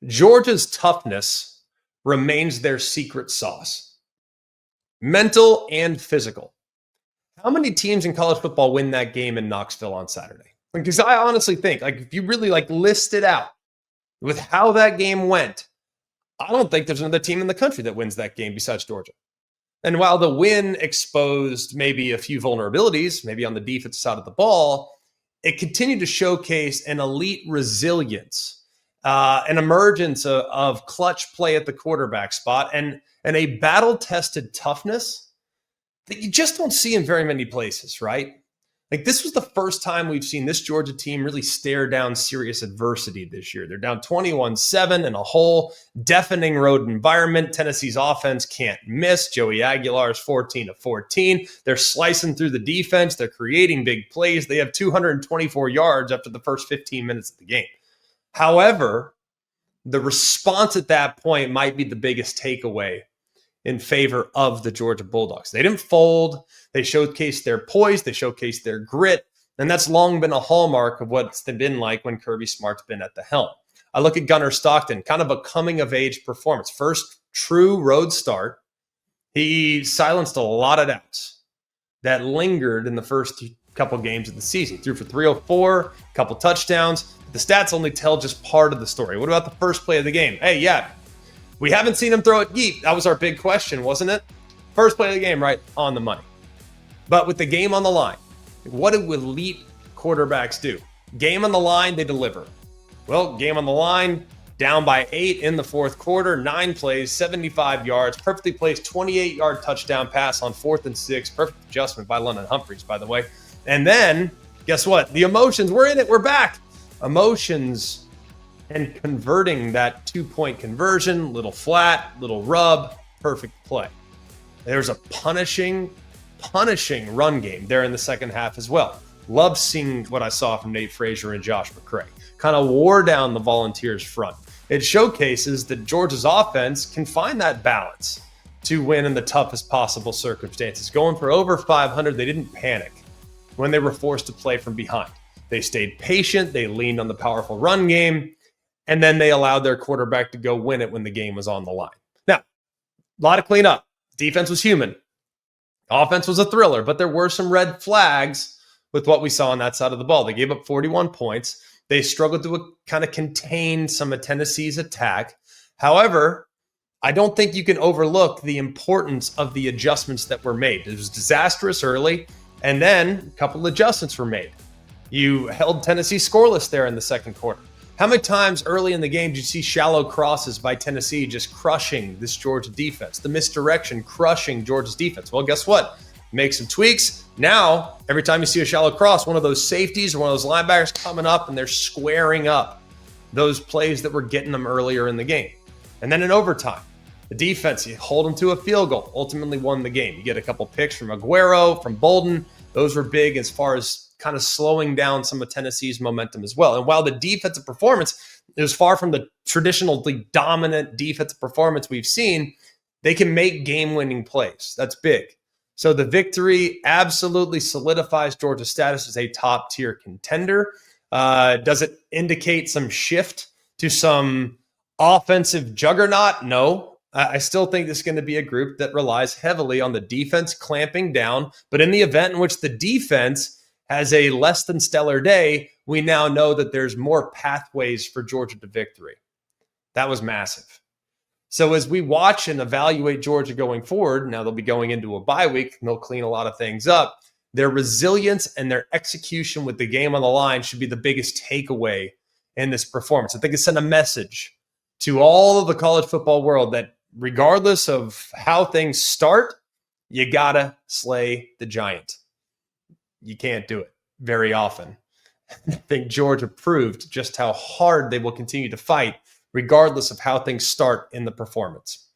Georgia's toughness remains their secret sauce, mental and physical. How many teams in college football win that game in Knoxville on Saturday? Because I honestly think, if you really list it out with how that game went, I don't think there's another team in the country that wins that game besides Georgia. And while the win exposed maybe a few vulnerabilities, maybe on the defensive side of the ball, it continued to showcase an elite resilience, an emergence of clutch play at the quarterback spot, and a battle-tested toughness that you just don't see in very many places, right? This was the first time we've seen this Georgia team really stare down serious adversity this year. They're down 21-7 in a whole deafening road environment. Tennessee's offense can't miss. Joey Aguilar is 14 of 14. They're slicing through the defense. They're creating big plays. They have 224 yards after the first 15 minutes of the game. However, the response at that point might be the biggest takeaway in favor of the Georgia Bulldogs. They didn't fold. They showcased their poise. They showcased their grit. And that's long been a hallmark of what's been like when Kirby Smart's been at the helm. I look at Gunnar Stockton, kind of a coming-of-age performance. First true road start. He silenced a lot of doubts that lingered in the first couple games of the season. Threw for 304, a couple touchdowns. The stats only tell just part of the story. What about the first play of the game? Hey, yeah, we haven't seen him throw it deep. That was our big question, wasn't it? First play of the game, right on the money. But with the game on the line, what do elite quarterbacks do? Game on the line, they deliver. Well, game on the line, down by 8 in the fourth quarter, 9 plays, 75 yards, perfectly placed 28-yard touchdown pass on 4th and 6. Perfect adjustment by London Humphreys, by the way. And then, guess what? The emotions, we're in it, we're back. Emotions and converting that 2-point conversion, little flat, little rub, perfect play. There's a punishing run game there in the second half as well. Love seeing what I saw from Nate Frazier and Josh McCray. Kind of wore down the Volunteers front. It showcases that Georgia's offense can find that balance to win in the toughest possible circumstances. Going for over 500, they didn't panic when they were forced to play from behind. They stayed patient. They leaned on the powerful run game. And then they allowed their quarterback to go win it when the game was on the line. Now, a lot of cleanup. Defense was human. Offense was a thriller, but there were some red flags with what we saw on that side of the ball. They gave up 41 points. They struggled to kind of contain some of Tennessee's attack. However, I don't think you can overlook the importance of the adjustments that were made. It was disastrous early, and then a couple of adjustments were made. You held Tennessee scoreless there in the second quarter. How many times early in the game did you see shallow crosses by Tennessee just crushing this Georgia defense? The misdirection crushing Georgia's defense. Well, guess what? Make some tweaks. Now, every time you see a shallow cross, one of those safeties or one of those linebackers coming up and they're squaring up those plays that were getting them earlier in the game. And then in overtime, the defense, you hold them to a field goal, ultimately won the game. You get a couple picks from Aguero, from Bolden. Those were big as far as kind of slowing down some of Tennessee's momentum as well. And while the defensive performance is far from the traditionally dominant defensive performance we've seen, they can make game-winning plays. That's big. So the victory absolutely solidifies Georgia's status as a top-tier contender. Does it indicate some shift to some offensive juggernaut? No. I still think this is going to be a group that relies heavily on the defense clamping down. But in the event in which the defense has a less than stellar day, we now know that there's more pathways for Georgia to victory. That was massive. So as we watch and evaluate Georgia going forward, now they'll be going into a bye week and they'll clean a lot of things up. Their resilience and their execution with the game on the line should be the biggest takeaway in this performance. I think it sent a message to all of the college football world that regardless of how things start, you gotta slay the giant. You can't do it very often. I think Georgia proved just how hard they will continue to fight regardless of how things start in the performance.